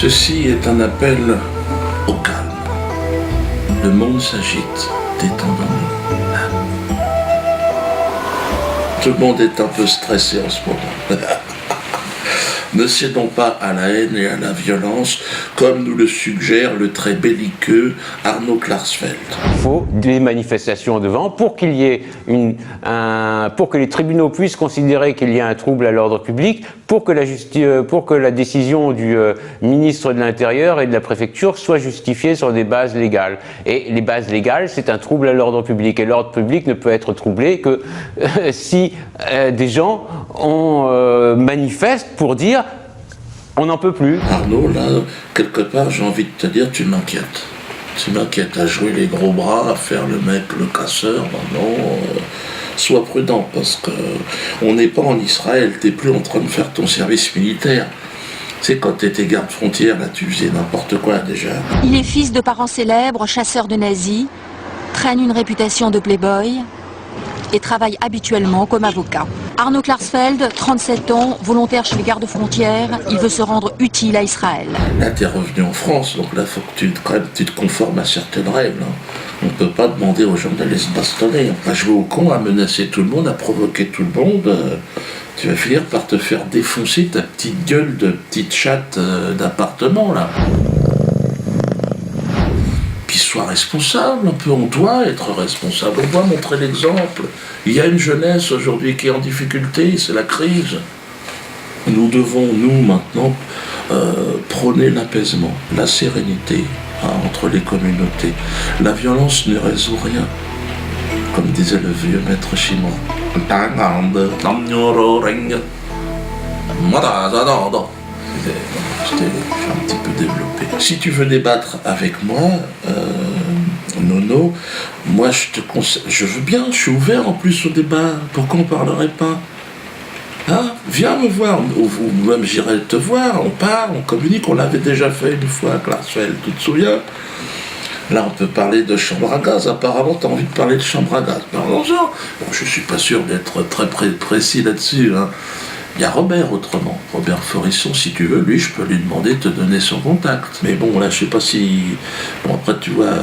Ceci est un appel au calme. Le monde s'agite, détendons-nous. Tout le monde est un peu stressé en ce moment. Ne cédons pas à la haine et à la violence, comme nous le suggère le très belliqueux Arnaud Klarsfeld. Il faut des manifestations devant pour qu'il y ait pour que les tribunaux puissent considérer qu'il y a un trouble à l'ordre public, pour que la décision du ministre de l'Intérieur et de la préfecture soit justifiée sur des bases légales. Et les bases légales, c'est un trouble à l'ordre public. Et l'ordre public ne peut être troublé que si des gens manifestent pour dire on n'en peut plus. Arnaud, là, quelque part, j'ai envie de te dire, tu m'inquiètes. Tu m'inquiètes à jouer les gros bras, à faire le mec, le casseur. Non, sois prudent, parce que on n'est pas en Israël, t'es plus en train de faire ton service militaire. Tu sais, quand t'étais garde frontière, là, tu faisais n'importe quoi déjà. Il est fils de parents célèbres, chasseur de nazis, traîne une réputation de playboy et travaille habituellement comme avocat. Arnaud Klarsfeld, 37 ans, volontaire chez les gardes-frontières, il veut se rendre utile à Israël. Là, t'es revenu en France, donc là, il faut que tu te conformes à certaines règles. On ne peut pas demander aux gens d'aller se bastonner. À jouer au con, à menacer tout le monde, à provoquer tout le monde. Tu vas finir par te faire défoncer ta petite gueule de petite chatte d'appartement, là. Sois responsable, un peu, on doit être responsable, on doit montrer l'exemple. Il y a une jeunesse aujourd'hui qui est en difficulté, c'est la crise. Nous devons, nous, maintenant, prôner l'apaisement, la sérénité entre les communautés. La violence ne résout rien, comme disait le vieux maître chinois. Je t'ai un petit peu développé. Si tu veux débattre avec moi, Nono, moi je veux bien, je suis ouvert en plus au débat. Pourquoi on ne parlerait pas? Hein? Viens me voir, ou même j'irai te voir, on parle, on communique, on l'avait déjà fait une fois à Klarsfeld, tu te souviens? Là, on peut parler de chambre à gaz. Apparemment, tu as envie de parler de chambre à gaz. Parlons-en. Bon, je ne suis pas sûr d'être très précis là-dessus. Hein. Il y a Robert, autrement. Robert Forisson, si tu veux, lui, je peux lui demander de te donner son contact. Mais bon, là, je sais pas si... Bon, après, tu vois,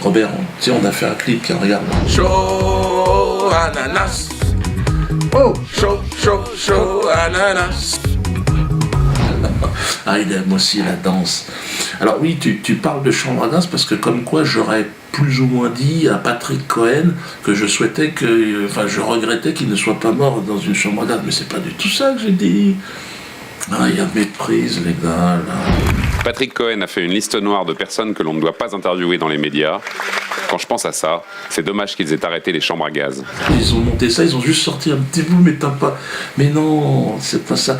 Robert, tu sais, on a fait un clip, tiens, regarde. Chaud ananas. Oh, chaud ananas. Ah, il aime aussi la danse. Alors oui, tu parles de chambre à gaz parce que comme quoi j'aurais plus ou moins dit à Patrick Cohen que je souhaitais je regrettais qu'il ne soit pas mort dans une chambre à gaz. Mais c'est pas du tout ça que j'ai dit. Ah, il y a méprise, les gars, là. Patrick Cohen a fait une liste noire de personnes que l'on ne doit pas interviewer dans les médias. Quand je pense à ça, c'est dommage qu'ils aient arrêté les chambres à gaz. Ils ont monté ça, ils ont juste sorti un petit bout, mais t'as pas... Mais non, c'est pas ça.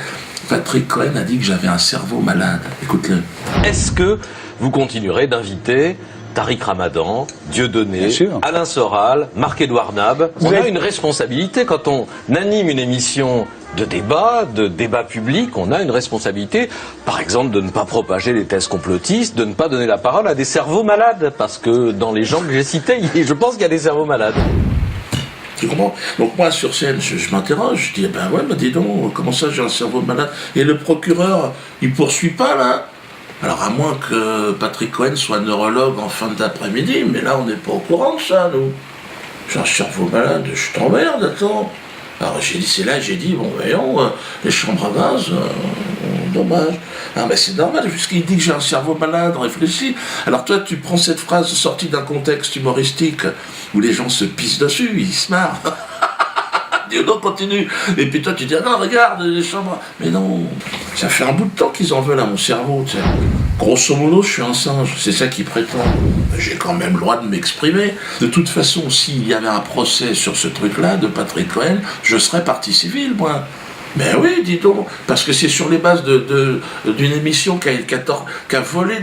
Patrick Cohen a dit que j'avais un cerveau malade. Écoute-le. Est-ce que vous continuerez d'inviter Tariq Ramadan, Dieudonné, Alain Soral, Marc-Édouard Nab? On a une responsabilité quand on anime une émission de débat public, on a une responsabilité, par exemple, de ne pas propager les thèses complotistes, de ne pas donner la parole à des cerveaux malades, parce que dans les gens que j'ai cités, je pense qu'il y a des cerveaux malades. Tu comprends? Donc moi, sur scène, je m'interroge, je dis, ben ouais, dis donc, comment ça, j'ai un cerveau malade? Et le procureur, il poursuit pas, là? Alors à moins que Patrick Cohen soit neurologue en fin d'après-midi, mais là, on n'est pas au courant de ça, nous. J'ai un cerveau malade, je t'emmerde, attends. Alors j'ai dit, bon voyons, les chambres à gaz, dommage. Ah ben c'est normal, puisqu'il dit que j'ai un cerveau malade, réfléchis. Alors toi tu prends cette phrase sortie d'un contexte humoristique où les gens se pissent dessus, ils se marrent. Dis donc continue. Et puis toi tu dis, ah non regarde les chambres. Mais non, ça fait un bout de temps qu'ils en veulent à mon cerveau, tu sais. Grosso modo, je suis un singe, c'est ça qu'ils prétendent. J'ai quand même le droit de m'exprimer. De toute façon, s'il y avait un procès sur ce truc-là de Patrick Cohen, je serais partie civile, moi. Mais oui, dis donc, parce que c'est sur les bases d'une émission qui a volé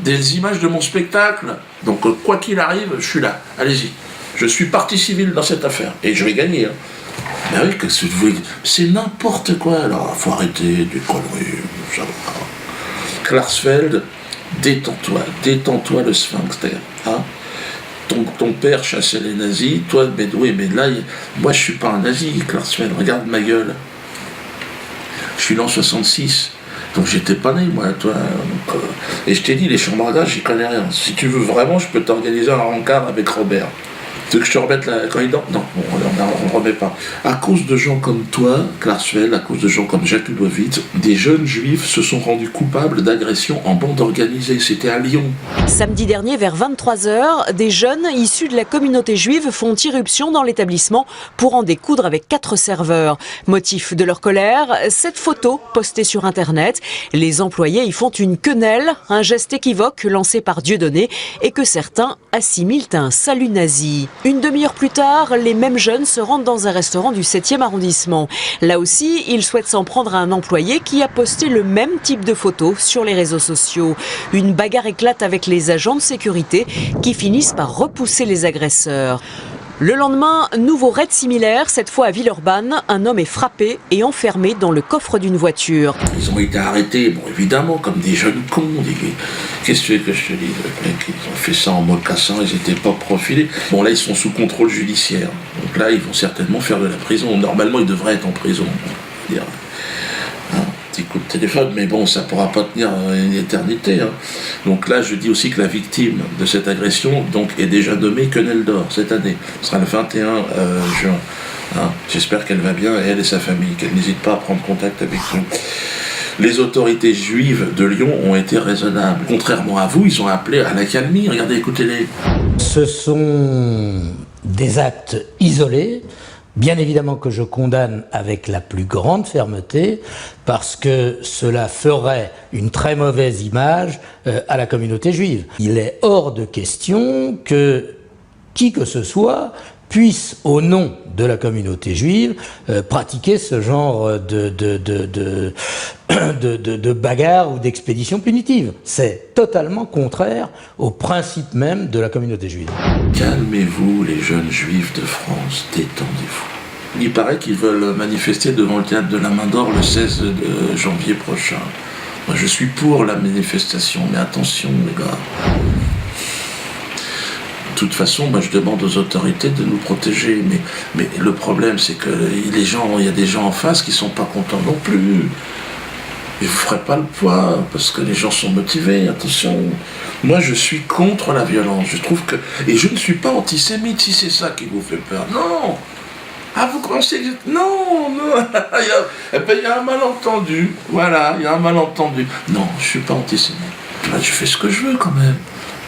des images de mon spectacle. Donc, quoi qu'il arrive, je suis là. Allez-y. Je suis partie civile dans cette affaire. Et je vais gagner. Hein. Ben oui, qu'est-ce que vous voulez... C'est n'importe quoi. Alors, il faut arrêter des conneries. Ça va. Klarsfeld, détends-toi le sphincter. Hein? Ton père chassait les nazis, toi, mais oui, mais là, moi je suis pas un nazi, Klarsfeld, regarde ma gueule. Je suis l'an 66. Donc j'étais pas né, moi, toi. Et je t'ai dit, les chambres à gaz, j'y connais rien. Si tu veux vraiment, je peux t'organiser un rencard avec Robert. Tu veux que je te remette quand il dort? Non, on ne remet pas. À cause de gens comme toi, Klarsfeld, à cause de gens comme Jakubowicz, des jeunes juifs se sont rendus coupables d'agressions en bande organisée. C'était à Lyon. Samedi dernier, vers 23h, des jeunes issus de la communauté juive font irruption dans l'établissement pour en découdre avec 4 serveurs. Motif de leur colère, cette photo postée sur Internet. Les employés y font une quenelle, un geste équivoque lancé par Dieudonné et que certains assimilent à un salut nazi. Une demi-heure plus tard, les mêmes jeunes se rendent dans un restaurant du 7e arrondissement. Là aussi, ils souhaitent s'en prendre à un employé qui a posté le même type de photo sur les réseaux sociaux. Une bagarre éclate avec les agents de sécurité qui finissent par repousser les agresseurs. Le lendemain, nouveau raid similaire, cette fois à Villeurbanne. Un homme est frappé et enfermé dans le coffre d'une voiture. Ils ont été arrêtés, bon évidemment, comme des jeunes cons. Qu'est-ce que tu veux que je te dise? Les mecs, ils ont fait ça en mocassin, ils n'étaient pas profilés. Bon là, ils sont sous contrôle judiciaire. Donc là, ils vont certainement faire de la prison. Normalement, ils devraient être en prison. Petit coup de téléphone, mais bon, ça ne pourra pas tenir une éternité. Donc là, je dis aussi que la victime de cette agression est déjà nommée Quenelle-d'Or cette année. Ce sera le 21 juin. J'espère qu'elle va bien, elle et sa famille, qu'elle n'hésite pas à prendre contact avec nous. Les autorités juives de Lyon ont été raisonnables. Contrairement à vous, ils ont appelé à l'accalmie. Regardez, écoutez-les. Ce sont des actes isolés. Bien évidemment que je condamne avec la plus grande fermeté parce que cela ferait une très mauvaise image à la communauté juive. Il est hors de question que qui que ce soit puisse, au nom de la communauté juive, pratiquer ce genre de bagarre ou d'expédition punitive. C'est totalement contraire au principe même de la communauté juive. Calmez-vous, les jeunes juifs de France, détendez-vous. Il paraît qu'ils veulent manifester devant le théâtre de la Main d'Or le 16 janvier prochain. Moi, je suis pour la manifestation, mais attention, les gars. De toute façon, moi, je demande aux autorités de nous protéger. Mais le problème, c'est que il y a des gens en face qui ne sont pas contents non plus. Et vous ne ferez pas le poids, parce que les gens sont motivés, attention. Moi, je suis contre la violence. Je trouve que... Et je ne suis pas antisémite, si c'est ça qui vous fait peur. Non. Ah, vous pensez que... Non, non. Il y a un malentendu. Voilà, il y a un malentendu. Non, je ne suis pas antisémite. Là, je fais ce que je veux, quand même.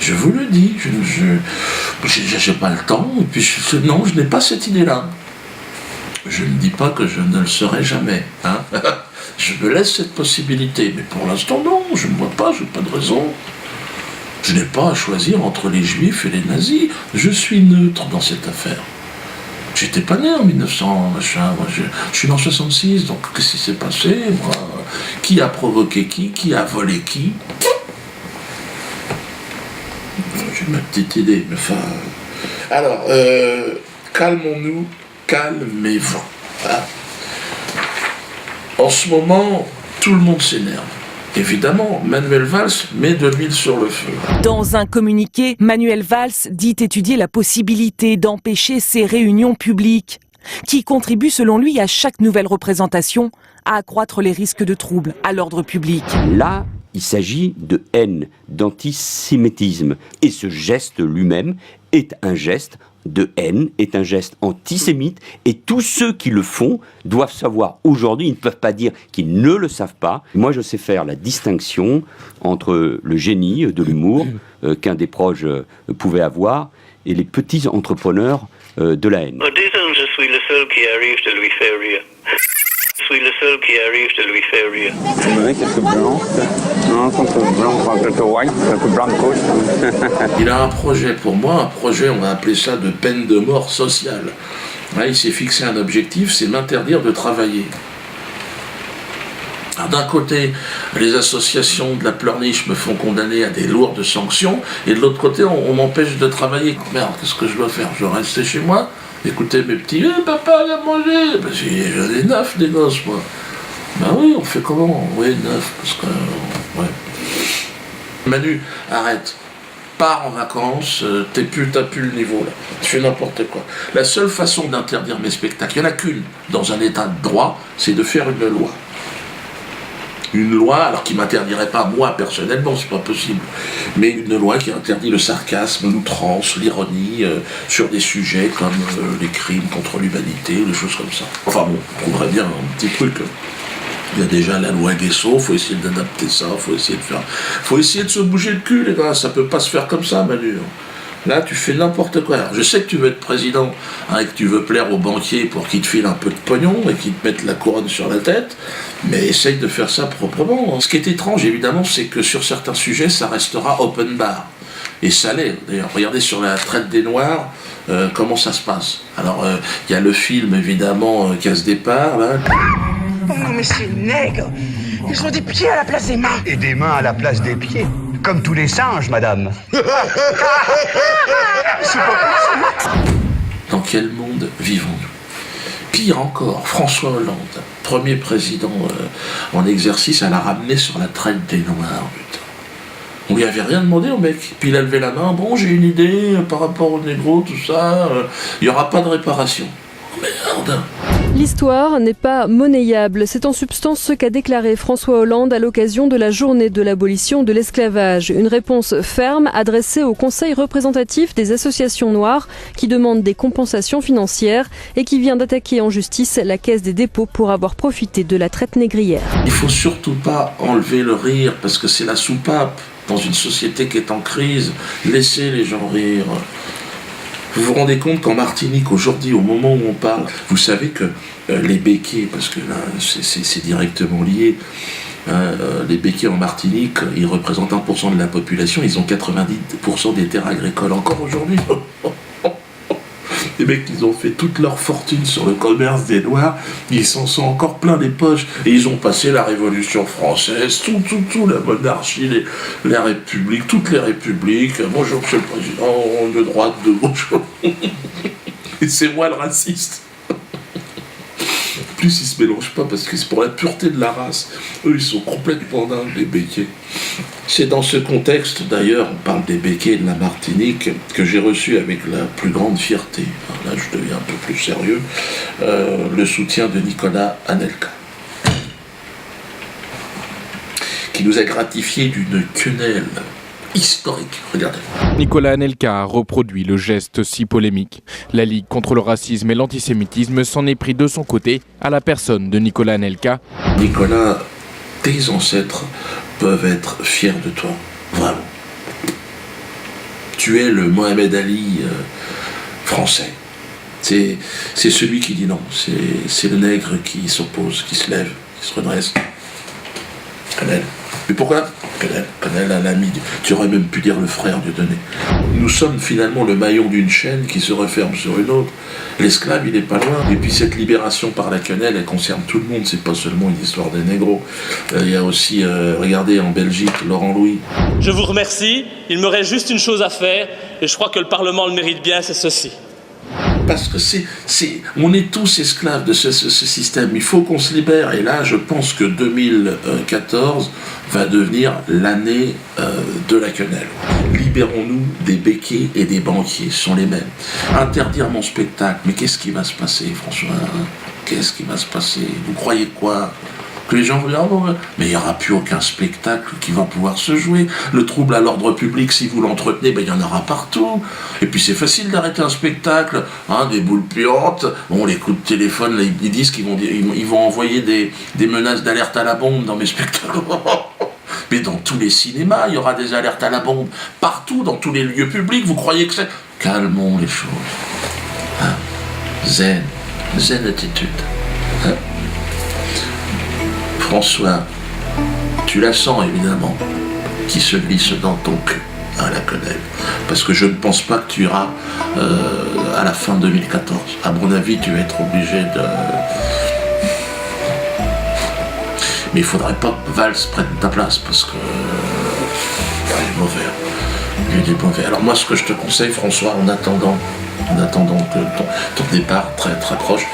Je vous le dis. Je n'ai pas le temps. Et puis, non, je n'ai pas cette idée-là. Je ne dis pas que je ne le serai jamais. Hein. Je me laisse cette possibilité. Mais pour l'instant, non. Je ne vois pas. Je n'ai pas de raison. Je n'ai pas à choisir entre les juifs et les nazis. Je suis neutre dans cette affaire. J'étais pas né en 1900, machin. Moi, je suis né en 66, donc qu'est-ce qui s'est passé? Moi, qui a provoqué qui a volé qui? J'ai ma petite idée, mais enfin... Alors, calmons-nous, calmez-vous. Hein. En ce moment, tout le monde s'énerve. Évidemment, Manuel Valls met de l'huile sur le feu. Dans un communiqué, Manuel Valls dit étudier la possibilité d'empêcher ces réunions publiques, qui contribuent selon lui à chaque nouvelle représentation à accroître les risques de troubles à l'ordre public. Là, il s'agit de haine, d'antisémitisme. Et ce geste lui-même est un geste de haine, est un geste antisémite, et tous ceux qui le font doivent savoir aujourd'hui, ils ne peuvent pas dire qu'ils ne le savent pas. Moi, je sais faire la distinction entre le génie de l'humour qu'un des proches pouvait avoir et les petits entrepreneurs de la haine. Disons, je suis le seul qui arrive de lui faire rire. Je suis le seul qui arrive de lui faire rire. Vous voulez quelques blancs? Non, quelques blancs, quelques white, quelques blancos. Il a un projet pour moi, un projet, on va appeler ça de peine de mort sociale. Là, il s'est fixé un objectif, c'est m'interdire de travailler. Alors, d'un côté, les associations de la pleurniche me font condamner à des lourdes sanctions, et de l'autre côté, on m'empêche de travailler. Merde, qu'est-ce que je dois faire? Je dois rester chez moi? Écoutez mes petits, papa, viens manger. Ben, j'en ai 9 des gosses, moi. Ben oui, on fait comment? Oui, 9, parce que... ouais. Manu, arrête. Pars en vacances, t'as plus le niveau, là. Tu fais n'importe quoi. La seule façon d'interdire mes spectacles, il n'y en a qu'une, dans un état de droit, c'est de faire une loi. une loi, alors qui m'interdirait pas moi personnellement, c'est pas possible, mais une loi qui interdit le sarcasme, l'outrance, l'ironie sur des sujets comme les crimes contre l'humanité ou des choses comme ça. Enfin bon, on trouverait bien un petit truc. Il y a déjà la loi Guesso, faut essayer d'adapter ça, faut essayer de se bouger le cul, les gars, ça peut pas se faire comme ça, Manu. Là, tu fais n'importe quoi. Alors, je sais que tu veux être président, et que tu veux plaire aux banquiers pour qu'ils te filent un peu de pognon et qu'ils te mettent la couronne sur la tête, mais essaye de faire ça proprement. Ce qui est étrange, évidemment, c'est que sur certains sujets, ça restera open bar. Et ça l'est. D'ailleurs, regardez sur la traite des Noirs, comment ça se passe. Alors, il y a le film, évidemment, Casse Départ, là. Oh non, mais c'est nègre. Ils ont des pieds à la place des mains. Et des mains à la place des pieds. Comme tous les singes, madame. Dans quel monde vivons-nous? Pire encore, François Hollande, premier président en exercice, elle a ramené sur la traite des Noirs, putain. On lui avait rien demandé au mec. Puis il a levé la main, bon, j'ai une idée par rapport aux négros, tout ça, il n'y aura pas de réparation. Merde. L'histoire n'est pas monnayable. C'est en substance ce qu'a déclaré François Hollande à l'occasion de la journée de l'abolition de l'esclavage. Une réponse ferme adressée au Conseil représentatif des associations noires qui demande des compensations financières et qui vient d'attaquer en justice la Caisse des dépôts pour avoir profité de la traite négrière. Il faut surtout pas enlever le rire parce que c'est la soupape dans une société qui est en crise. Laissez les gens rire. Vous vous rendez compte qu'en Martinique, aujourd'hui, au moment où on parle, vous savez que les béquets, parce que là, c'est directement lié, les béquets en Martinique, ils représentent 1% de la population, ils ont 90% des terres agricoles. Encore aujourd'hui, les mecs, ils ont fait toute leur fortune sur le commerce des Noirs, ils s'en sont encore plein les poches, et ils ont passé la Révolution française, tout, la monarchie, les républiques, toutes les républiques. Bonjour, monsieur le président, de droite, de gauche. Et c'est moi le raciste. En plus, ils se mélangent pas parce que c'est pour la pureté de la race. Eux, ils sont complètement dingues, les béquets. C'est dans ce contexte, d'ailleurs, on parle des béquets de la Martinique, que j'ai reçu avec la plus grande fierté, là je deviens un peu plus sérieux, le soutien de Nicolas Anelka, qui nous a gratifié d'une quenelle historique. Regardez. Nicolas Anelka a reproduit le geste si polémique. La Ligue contre le racisme et l'antisémitisme s'en est pris de son côté à la personne de Nicolas Anelka. Nicolas, tes ancêtres peuvent être fiers de toi, vraiment. Tu es le Mohamed Ali français. C'est celui qui dit non, c'est le nègre qui s'oppose, qui se lève, qui se redresse. Canel. Mais pourquoi Canel à l'ami, tu aurais même pu dire le frère Dieudonné. Nous sommes finalement le maillon d'une chaîne qui se referme sur une autre. L'esclave, il n'est pas loin. Et puis cette libération par la quenelle, elle concerne tout le monde. C'est pas seulement une histoire des négros. Il y a aussi, regardez, en Belgique, Laurent Louis. Je vous remercie. Il me reste juste une chose à faire. Et je crois que le Parlement le mérite bien, c'est ceci. Parce que on est tous esclaves de ce système. Il faut qu'on se libère. Et là, je pense que 2014 va devenir l'année de la quenelle. Libérons-nous des béquets et des banquiers, ce sont les mêmes. Interdire mon spectacle, mais qu'est-ce qui va se passer, François? Qu'est-ce qui va se passer? Vous croyez quoi? Que les gens vont dire, oh, mais il n'y aura plus aucun spectacle qui va pouvoir se jouer. Le trouble à l'ordre public, si vous l'entretenez, ben, il y en aura partout. Et puis c'est facile d'arrêter un spectacle, hein, des boules puantes. Bon, les coups de téléphone, là, ils disent qu'ils vont envoyer des menaces d'alerte à la bombe dans mes spectacles. Mais dans tous les cinémas, il y aura des alertes à la bombe. Partout, dans tous les lieux publics, vous croyez que c'est... Calmons les choses. Hein? Zen attitude. Hein? François, tu la sens évidemment, qui se glisse dans ton cul, à la quenelle. Parce que je ne pense pas que tu iras à la fin 2014. À mon avis, tu vas être obligé de... Mais il ne faudrait pas que Valls prenne ta place, parce que... il est mauvais. Il est mauvais. Alors moi, ce que je te conseille, François, en attendant que ton départ très très proche,